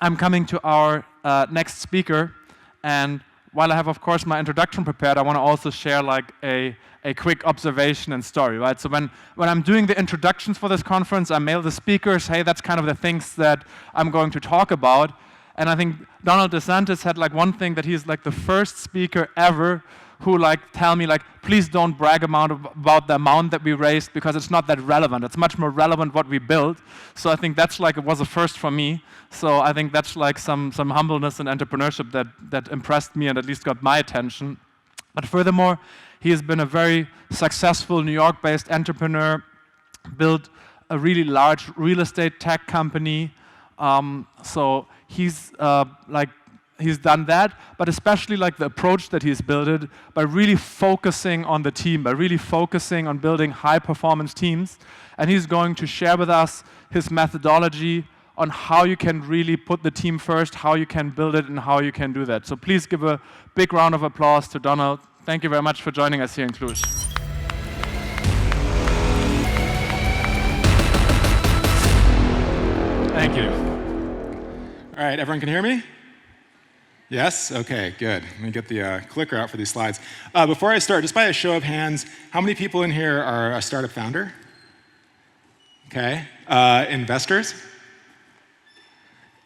I'm coming to our next speaker, and while I have, of course, my introduction prepared, I want to also share like a quick observation and story, right? So when I'm doing the introductions for this conference, I mail the speakers, hey, that's kind of the things that I'm going to talk about. And I think Donald DeSantis had like one thing, that he's like the first speaker ever who like tell me like, please don't brag about the amount that we raised, because it's not that relevant. It's much more relevant what we built. So I think that's like, it was a first for me. So I think that's like some humbleness and entrepreneurship that impressed me and at least got my attention. But furthermore, he has been a very successful New York-based entrepreneur, built a really large real estate tech company. So he's he's done that, but especially like the approach that he's built it by really focusing on the team, by really focusing on building high-performance teams. And he's going to share with us his methodology on how you can really put the team first, how you can build it, and how you can do that. So please give a big round of applause to Donald. Thank you very much for joining us here in Cluj. Thank you. All right, everyone can hear me? Yes? Okay, good. Let me get the clicker out for these slides. Before I start, just by a show of hands, how many people in here are a startup founder? Okay. Investors?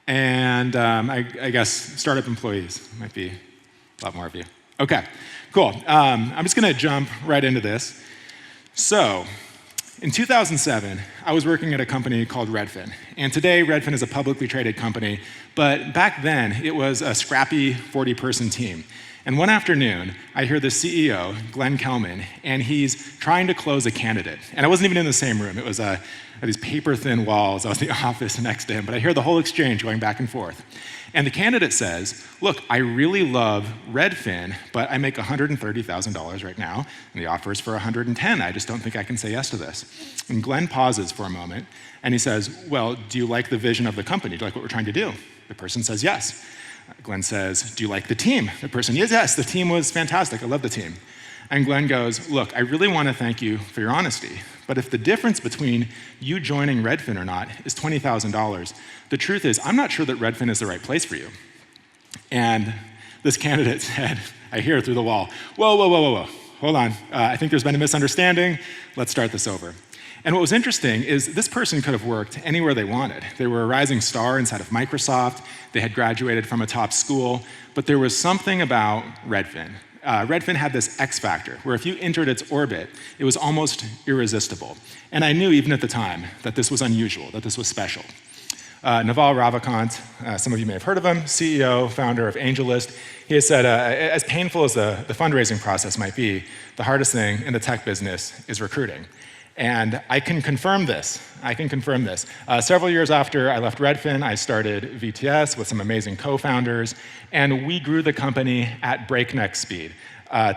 And I guess startup employees. Might be a lot more of you. Okay, cool. I'm just going to jump right into this. So, in 2007, I was working at a company called Redfin. And today, Redfin is a publicly traded company. But back then, it was a scrappy 40-person team. And one afternoon, I hear the CEO, Glenn Kelman, and he's trying to close a candidate. And I wasn't even in the same room. It was these paper-thin walls. I was in the office next to him. But I hear the whole exchange going back and forth. And the candidate says, look, I really love Redfin, but I make $130,000 right now, and the offer is for $110,000. I just don't think I can say yes to this. And Glenn pauses for a moment, and he says, well, do you like the vision of the company? Do you like what we're trying to do? The person says yes. Glenn says, do you like the team? The person, yes, the team was fantastic. I love the team. And Glenn goes, look, I really want to thank you for your honesty, but if the difference between you joining Redfin or not is $20,000, the truth is I'm not sure that Redfin is the right place for you. And this candidate said, I hear through the wall, whoa, hold on. I think there's been a misunderstanding. Let's start this over. And what was interesting is this person could have worked anywhere they wanted. They were a rising star inside of Microsoft. They had graduated from a top school, but there was something about Redfin. Redfin had this X factor, where if you entered its orbit, it was almost irresistible. And I knew even at the time that this was unusual, that this was special. Naval Ravikant, some of you may have heard of him, CEO, founder of AngelList. He has said, as painful as the fundraising process might be, the hardest thing in the tech business is recruiting. And I can confirm this. Several years after I left Redfin, I started VTS with some amazing co-founders, and we grew the company at breakneck speed.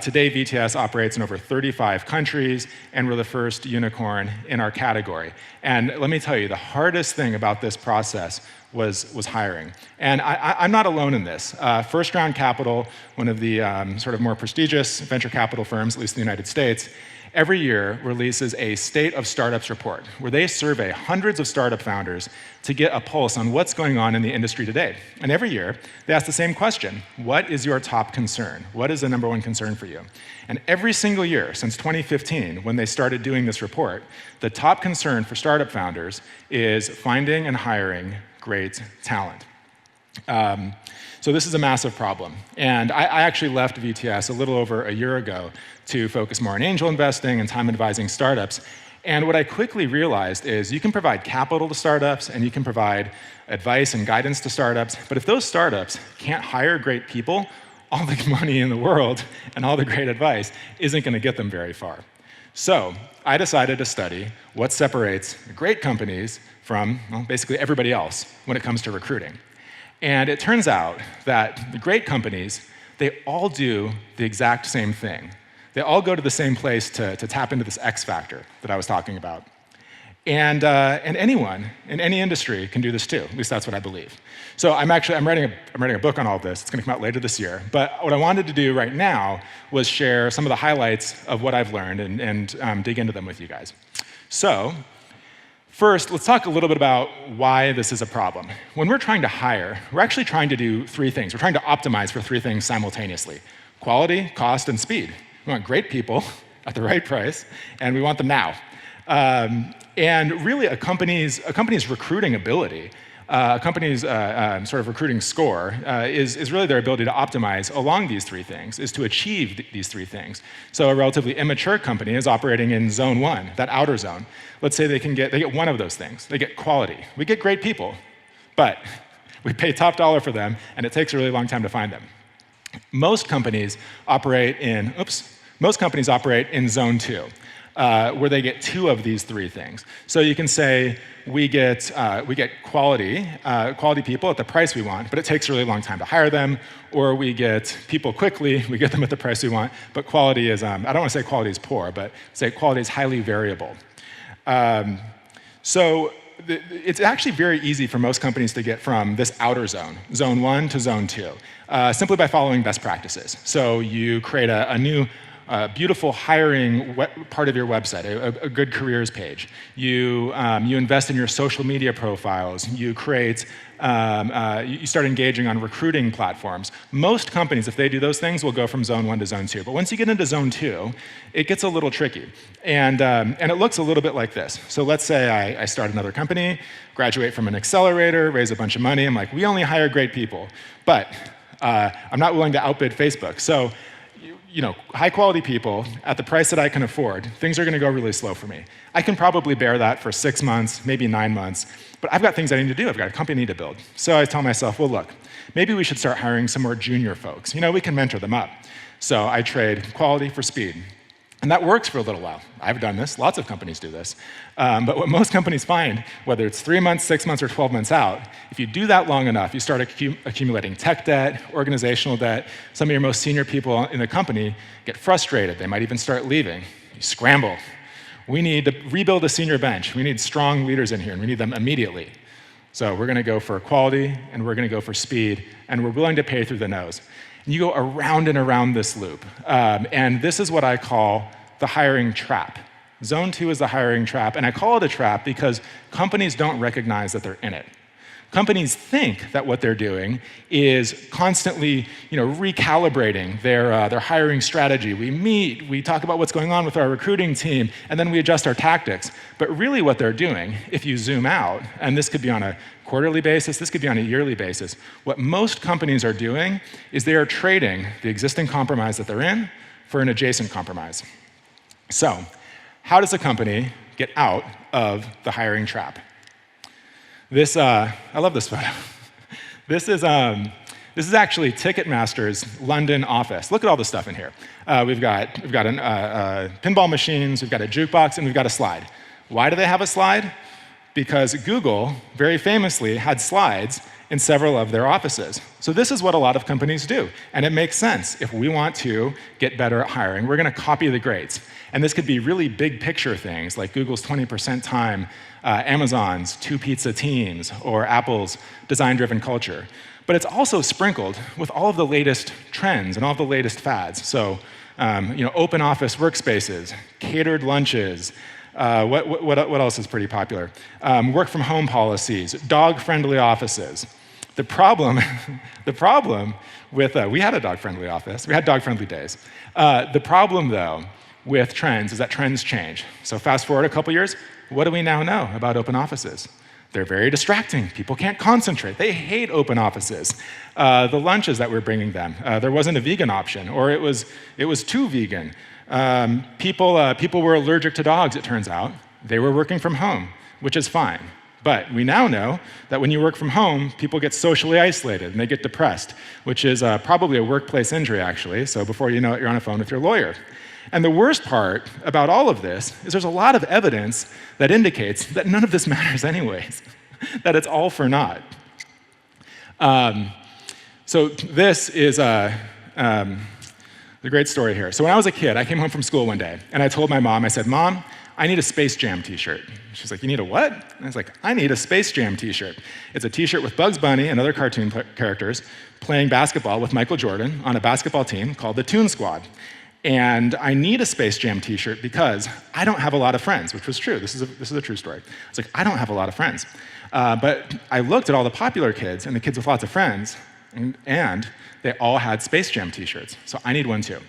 Today, VTS operates in over 35 countries, and we're the first unicorn in our category. And let me tell you, the hardest thing about this process was hiring. And I'm not alone in this. First Round Capital, one of the sort of more prestigious venture capital firms, at least in the United States, every year releases a State of Startups report, where they survey hundreds of startup founders to get a pulse on what's going on in the industry today. And every year, they ask the same question: what is your top concern? What is the number one concern for you? And every single year since 2015, when they started doing this report, the top concern for startup founders is finding and hiring great talent. So this is a massive problem. And I actually left VTS a little over a year ago to focus more on angel investing and time advising startups. And what I quickly realized is you can provide capital to startups and you can provide advice and guidance to startups, but if those startups can't hire great people, all the money in the world and all the great advice isn't going to get them very far. So I decided to study what separates great companies from, well, basically everybody else when it comes to recruiting. And it turns out that the great companies, they all do the exact same thing. They all go to the same place to tap into this X factor that I was talking about. And anyone in any industry can do this too. At least that's what I believe. So I'm writing a book on all of this. It's going to come out later this year. But what I wanted to do right now was share some of the highlights of what I've learned and dig into them with you guys. So First, let's talk a little bit about why this is a problem. When we're trying to hire, we're actually trying to do three things. We're trying to optimize for three things simultaneously: quality, cost, and speed. We want great people at the right price, and we want them now. And really, a company's recruiting ability, a company's sort of recruiting score is really their ability to optimize along these three things, is to achieve these three things. So a relatively immature company is operating in zone one, that outer zone. Let's say they get one of those things. They get quality. We get great people, but we pay top dollar for them, and it takes a really long time to find them. Most companies operate in zone two, where they get two of these three things. So you can say we get quality people at the price we want, but it takes a really long time to hire them, or we get people quickly, we get them at the price we want, but quality is, I don't want to say quality is poor, but say quality is highly variable. So it's actually very easy for most companies to get from this outer zone, zone one to zone two, simply by following best practices. So you create a new beautiful hiring part of your website, a good careers page. You invest in your social media profiles. You start engaging on recruiting platforms. Most companies, if they do those things, will go from zone one to zone two. But once you get into zone two, it gets a little tricky. And it looks a little bit like this. So let's say I start another company, graduate from an accelerator, raise a bunch of money. I'm like, we only hire great people. But I'm not willing to outbid Facebook. So high quality people at the price that I can afford, things are going to go really slow for me. I can probably bear that for 6 months, maybe 9 months, but I've got things I need to do. I've got a company to build. So I tell myself, well, look, maybe we should start hiring some more junior folks. We can mentor them up. So I trade quality for speed. And that works for a little while. I've done this. Lots of companies do this. But what most companies find, whether it's 3 months, 6 months, or 12 months out, if you do that long enough, you start accumulating tech debt, organizational debt. Some of your most senior people in the company get frustrated. They might even start leaving. You scramble. We need to rebuild a senior bench. We need strong leaders in here, and we need them immediately. So we're going to go for quality, and we're going to go for speed, and we're willing to pay through the nose. And you go around and around this loop. And this is what I call the hiring trap. Zone 2 is the hiring trap, and I call it a trap because companies don't recognize that they're in it. Companies think that what they're doing is constantly, recalibrating their hiring strategy. We meet, we talk about what's going on with our recruiting team, and then we adjust our tactics. But really what they're doing, if you zoom out, and this could be on a quarterly basis, this could be on a yearly basis, what most companies are doing is they are trading the existing compromise that they're in for an adjacent compromise. So, how does a company get out of the hiring trap? This, I love this photo. This is actually Ticketmaster's London office. Look at all the stuff in here. We've got pinball machines, we've got a jukebox, and we've got a slide. Why do they have a slide? Because Google, very famously, had slides in several of their offices. So this is what a lot of companies do, and it makes sense. If we want to get better at hiring, we're going to copy the greats. And this could be really big picture things, like Google's 20% time, Amazon's 2 pizza teams, or Apple's design-driven culture. But it's also sprinkled with all of the latest trends and all of the latest fads. So, open office workspaces, catered lunches. What else is pretty popular? Work from home policies, dog-friendly offices. The problem with, we had a dog-friendly office. We had dog-friendly days. The problem, though, with trends is that trends change. So fast forward a couple years, what do we now know about open offices? They're very distracting. People can't concentrate. They hate open offices. The lunches that we're bringing them, there wasn't a vegan option, or it was too vegan. People were allergic to dogs, it turns out. They were working from home, which is fine. But we now know that when you work from home, people get socially isolated and they get depressed, which is probably a workplace injury, actually. So before you know it, you're on a phone with your lawyer. And the worst part about all of this is there's a lot of evidence that indicates that none of this matters anyways, that it's all for naught. So this is the great story here. So when I was a kid, I came home from school one day, and I told my mom, I said, "Mom, I need a Space Jam t-shirt." She's like, "You need a what?" And I was like, "I need a Space Jam t-shirt." It's a t-shirt with Bugs Bunny and other cartoon characters playing basketball with Michael Jordan on a basketball team called the Toon Squad. And I need a Space Jam t-shirt because I don't have a lot of friends, which was true. This is a true story. It's like, I don't have a lot of friends. But I looked at all the popular kids and the kids with lots of friends, and they all had Space Jam t-shirts. So I need one too.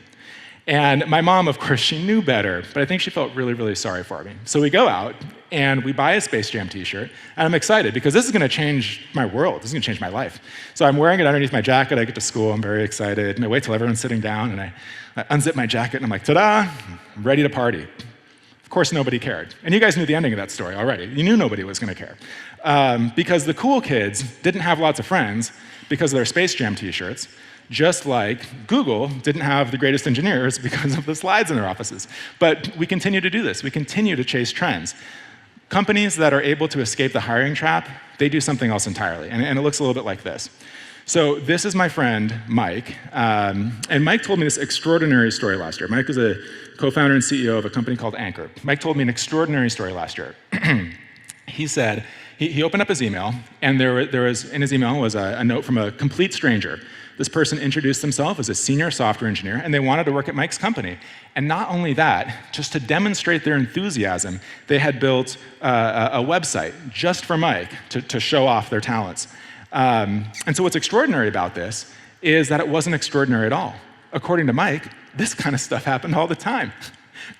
And my mom, of course, she knew better, but I think she felt really, really sorry for me. So we go out, and we buy a Space Jam t-shirt, and I'm excited, because this is going to change my world. This is going to change my life. So I'm wearing it underneath my jacket. I get to school. I'm very excited. And I wait till everyone's sitting down, and I unzip my jacket, and I'm like, ta-da, I'm ready to party. Of course, nobody cared. And you guys knew the ending of that story already. You knew nobody was going to care. Because the cool kids didn't have lots of friends because of their Space Jam t-shirts, just like Google didn't have the greatest engineers because of the slides in their offices. But we continue to do this. We continue to chase trends. Companies that are able to escape the hiring trap, they do something else entirely. And it looks a little bit like this. So this is my friend, Mike. And Mike told me this extraordinary story last year. Mike is a co-founder and CEO of a company called Anchor. Mike told me an extraordinary story last year. He said, he opened up his email, and there was in his email was a note from a complete stranger. This person introduced themselves as a senior software engineer, and they wanted to work at Mike's company. And not only that, just to demonstrate their enthusiasm, they had built a website just for Mike to show off their talents. And so what's extraordinary about this is that it wasn't extraordinary at all. According to Mike, this kind of stuff happened all the time.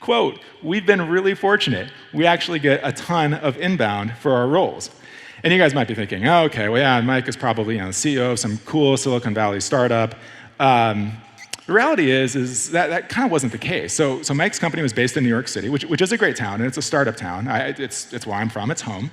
Quote, "We've been really fortunate. We actually get a ton of inbound for our roles." And you guys might be thinking, oh, okay, well, yeah, Mike is probably the CEO of some cool Silicon Valley startup. The reality is that kind of wasn't the case. So Mike's company was based in New York City, which is a great town, and it's a startup town. It's where I'm from, it's home.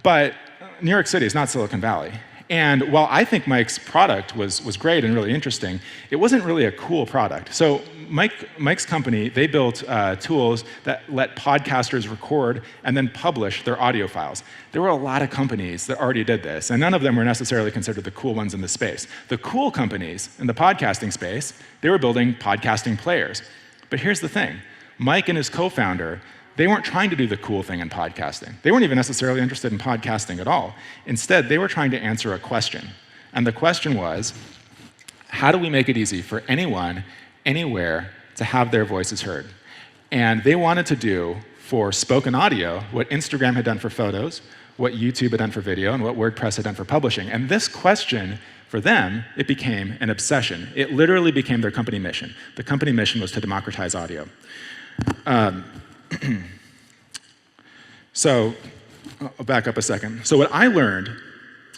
But New York City is not Silicon Valley. And while I think Mike's product was great and really interesting, it wasn't really a cool product. So Mike's company, they built tools that let podcasters record and then publish their audio files. There were a lot of companies that already did this, and none of them were necessarily considered the cool ones in the space. The cool companies in the podcasting space, they were building podcasting players. But here's the thing. Mike and his co-founder, they weren't trying to do the cool thing in podcasting. They weren't even necessarily interested in podcasting at all. Instead, they were trying to answer a question. And the question was, how do we make it easy for anyone, anywhere, to have their voices heard? And they wanted to do, for spoken audio, what Instagram had done for photos, what YouTube had done for video, and what WordPress had done for publishing. And this question, for them, it became an obsession. It literally became their company mission. The company mission was to democratize audio. So, I'll back up a second. So what I learned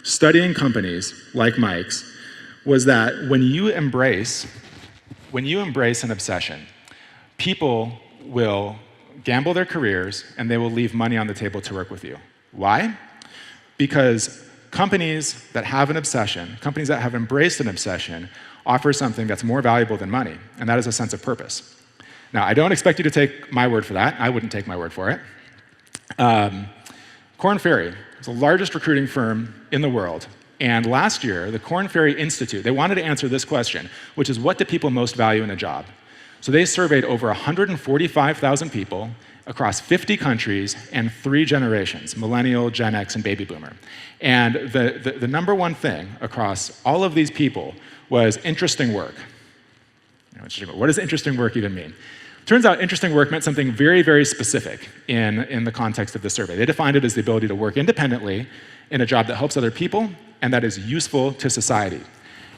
studying companies like Mike's was that when you embrace an obsession, people will gamble their careers and they will leave money on the table to work with you. Why? Because companies that have an obsession, companies that have embraced an obsession, offer something that's more valuable than money, and that is a sense of purpose. Now, I don't expect you to take my word for that. I wouldn't take my word for it. Korn Ferry is the largest recruiting firm in the world. And last year, the Korn Ferry Institute, they wanted to answer this question, which is, what do people most value in a job? So they surveyed over 145,000 people across 50 countries and 3 generations, millennial, Gen X, and baby boomer. And the number one thing across all of these people was interesting work. What does interesting work even mean? Turns out interesting work meant something very, very specific in the context of the survey. They defined it as the ability to work independently in a job that helps other people and that is useful to society.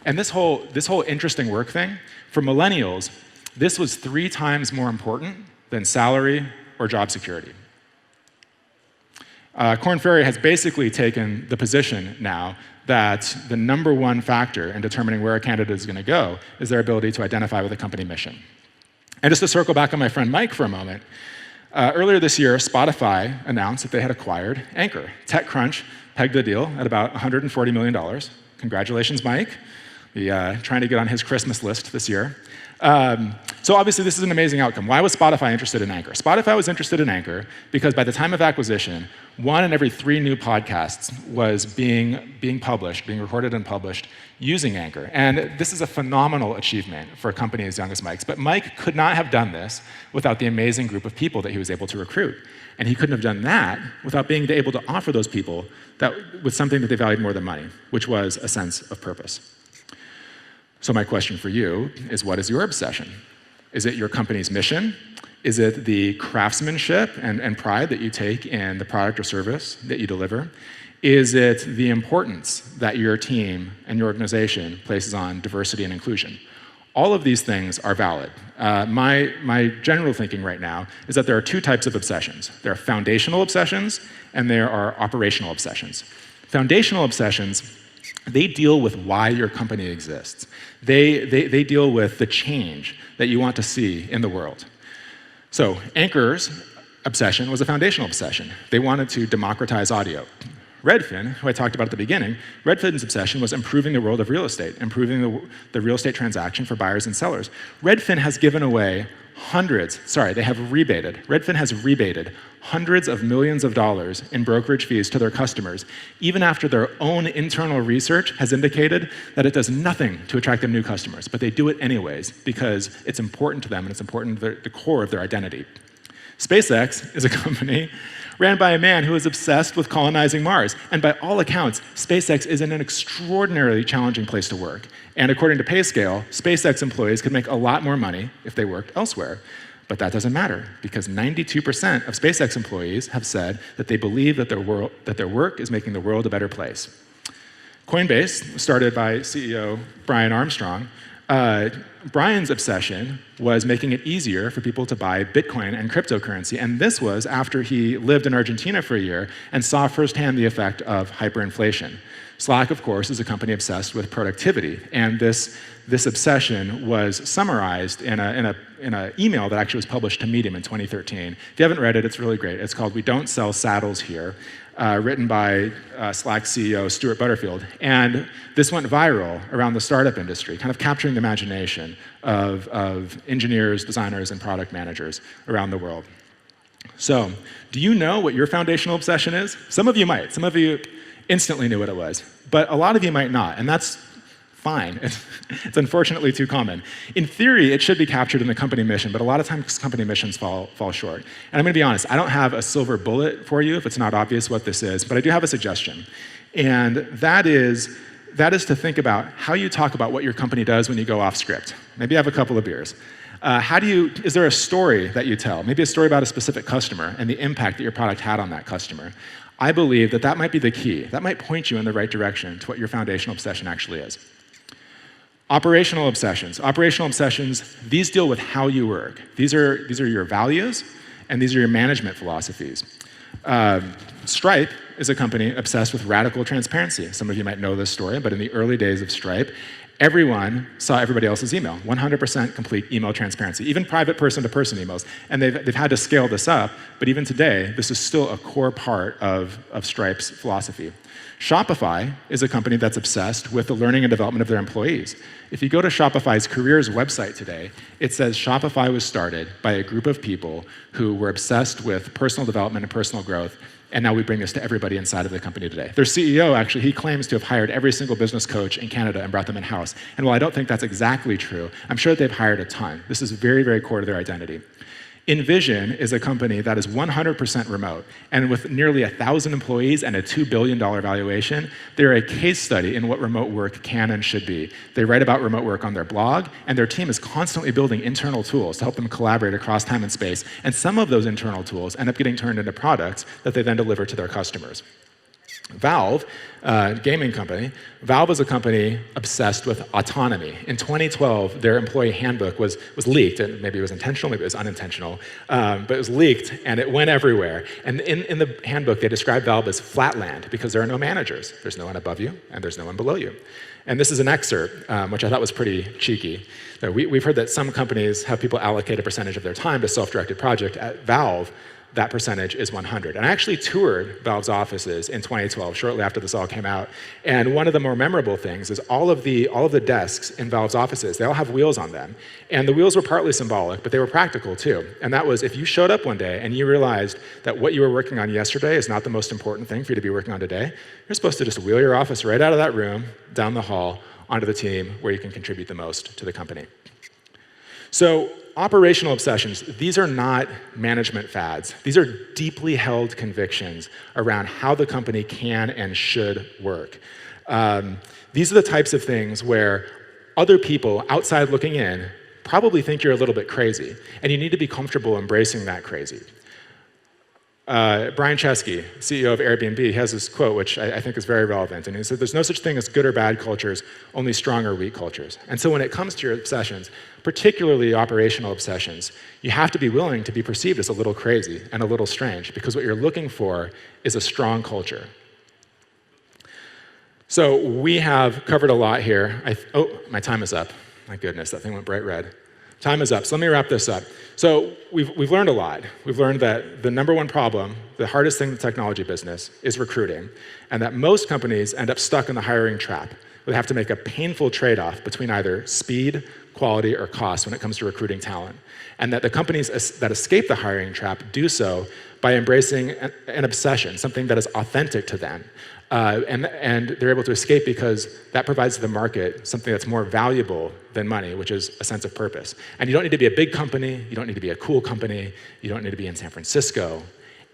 And this whole interesting work thing, for millennials, this was 3 times more important than salary or job security. Korn Ferry has basically taken the position now that the number one factor in determining where a candidate is going to go is their ability to identify with a company mission. And just to circle back on my friend Mike for a moment, earlier this year, Spotify announced that they had acquired Anchor. TechCrunch pegged the deal at about $140 million. Congratulations, Mike. Trying to get on his Christmas list this year. So obviously this is an amazing outcome. Why was Spotify interested in Anchor? Spotify was interested in Anchor because by the time of acquisition, 1 in every 3 new podcasts was being published, being recorded and published using Anchor. And this is a phenomenal achievement for a company as young as Mike's. But Mike could not have done this without the amazing group of people that he was able to recruit. And he couldn't have done that without being able to offer those people with something that they valued more than money, which was a sense of purpose. So my question for you is, what is your obsession? Is it your company's mission? Is it the craftsmanship and pride that you take in the product or service that you deliver? Is it the importance that your team and your organization places on diversity and inclusion? All of these things are valid. My general thinking right now is that there are two types of obsessions. There are foundational obsessions and there are operational obsessions. Foundational obsessions, they deal with why your company exists. They deal with the change that you want to see in the world. So Anchor's obsession was a foundational obsession. They wanted to democratize audio. Redfin, who I talked about at the beginning, Redfin's obsession was improving the world of real estate, improving the real estate transaction for buyers and sellers. Redfin has given away Redfin has rebated hundreds of millions of dollars in brokerage fees to their customers, even after their own internal research has indicated that it does nothing to attract them new customers, but they do it anyways because it's important to them and it's important to the core of their identity. SpaceX is a company ran by a man who is obsessed with colonizing Mars. And by all accounts, SpaceX is in an extraordinarily challenging place to work. And according to PayScale, SpaceX employees could make a lot more money if they worked elsewhere. But that doesn't matter, because 92% of SpaceX employees have said that they believe that their work is making the world a better place. Coinbase, started by CEO Brian Armstrong, Brian's obsession was making it easier for people to buy Bitcoin and cryptocurrency, and this was after he lived in Argentina for a year and saw firsthand the effect of hyperinflation. Slack, of course, is a company obsessed with productivity, and this obsession was summarized in an email that actually was published to Medium in 2013. If you haven't read it, it's really great. It's called "We Don't Sell Saddles Here," written by Slack CEO Stuart Butterfield. And this went viral around the startup industry, kind of capturing the imagination of engineers, designers, and product managers around the world. So, do you know what your foundational obsession is? Some of you might. Some of you instantly knew what it was. But a lot of you might not, and that's fine. It's unfortunately too common. In theory, it should be captured in the company mission, but a lot of times company missions fall short. And I'm going to be honest, I don't have a silver bullet for you if it's not obvious what this is, but I do have a suggestion. And that is to think about how you talk about what your company does when you go off script. Maybe have a couple of beers. Is there a story that you tell? Maybe a story about a specific customer and the impact that your product had on that customer. I believe that might be the key. That might point you in the right direction to what your foundational obsession actually is. Operational obsessions. Operational obsessions, these deal with how you work. These are your values, and these are your management philosophies. Stripe is a company obsessed with radical transparency. Some of you might know this story, but in the early days of Stripe, everyone saw everybody else's email, 100% complete email transparency, even private person-to-person emails. And they've had to scale this up, but even today, this is still a core part of Stripe's philosophy. Shopify is a company that's obsessed with the learning and development of their employees. If you go to Shopify's careers website today, it says Shopify was started by a group of people who were obsessed with personal development and personal growth, and now we bring this to everybody inside of the company today. Their CEO, actually, he claims to have hired every single business coach in Canada and brought them in-house. And while I don't think that's exactly true, I'm sure that they've hired a ton. This is very, very core to their identity. Envision is a company that is 100% remote, and with nearly 1,000 employees and a $2 billion valuation, they're a case study in what remote work can and should be. They write about remote work on their blog, and their team is constantly building internal tools to help them collaborate across time and space, and some of those internal tools end up getting turned into products that they then deliver to their customers. Valve, gaming company, Valve is a company obsessed with autonomy. In 2012, their employee handbook was leaked, and maybe it was intentional, maybe it was unintentional, but it was leaked and it went everywhere. And in the handbook, they described Valve as flatland because there are no managers. There's no one above you and there's no one below you. And this is an excerpt, which I thought was pretty cheeky. We've heard that some companies have people allocate a percentage of their time to self-directed project. At Valve, that percentage is 100. And I actually toured Valve's offices in 2012, shortly after this all came out. And one of the more memorable things is all of the desks in Valve's offices, they all have wheels on them. And the wheels were partly symbolic, but they were practical too. And that was, if you showed up one day and you realized that what you were working on yesterday is not the most important thing for you to be working on today, you're supposed to just wheel your office right out of that room, down the hall, onto the team where you can contribute the most to the company. So, operational obsessions, these are not management fads. These are deeply held convictions around how the company can and should work. These are the types of things where other people outside looking in probably think you're a little bit crazy, and you need to be comfortable embracing that crazy. Brian Chesky, CEO of Airbnb, has this quote, which I think is very relevant, and he said, there's no such thing as good or bad cultures, only strong or weak cultures. And so when it comes to your obsessions, particularly operational obsessions, you have to be willing to be perceived as a little crazy and a little strange, because what you're looking for is a strong culture. So we have covered a lot here. Oh, my time is up. My goodness, that thing went bright red. Time is up, so let me wrap this up. So we've learned a lot. We've learned that the number one problem, the hardest thing in the technology business, is recruiting, and that most companies end up stuck in the hiring trap, where they have to make a painful trade-off between either speed, quality, or cost when it comes to recruiting talent. And that the companies that escape the hiring trap do so by embracing an obsession, something that is authentic to them. And they're able to escape because that provides the market something that's more valuable than money, which is a sense of purpose. And you don't need to be a big company, you don't need to be a cool company, you don't need to be in San Francisco.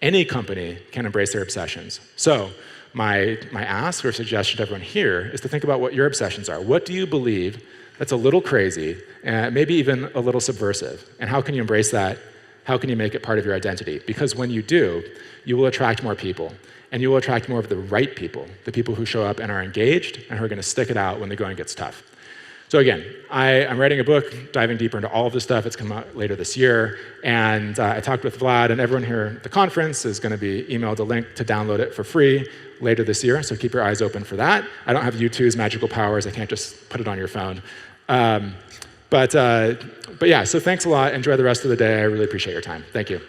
Any company can embrace their obsessions. So my ask or suggestion to everyone here is to think about what your obsessions are. What do you believe that's a little crazy, and maybe even a little subversive? And how can you embrace that? How can you make it part of your identity? Because when you do, you will attract more people. And you will attract more of the right people, the people who show up and are engaged and who are going to stick it out when the going gets tough. So again, I'm writing a book, diving deeper into all of this stuff. It's coming out later this year. And I talked with Vlad, and everyone here at the conference is going to be emailed a link to download it for free later this year. So keep your eyes open for that. I don't have U2's magical powers. I can't just put it on your phone. But yeah, so thanks a lot. Enjoy the rest of the day. I really appreciate your time. Thank you.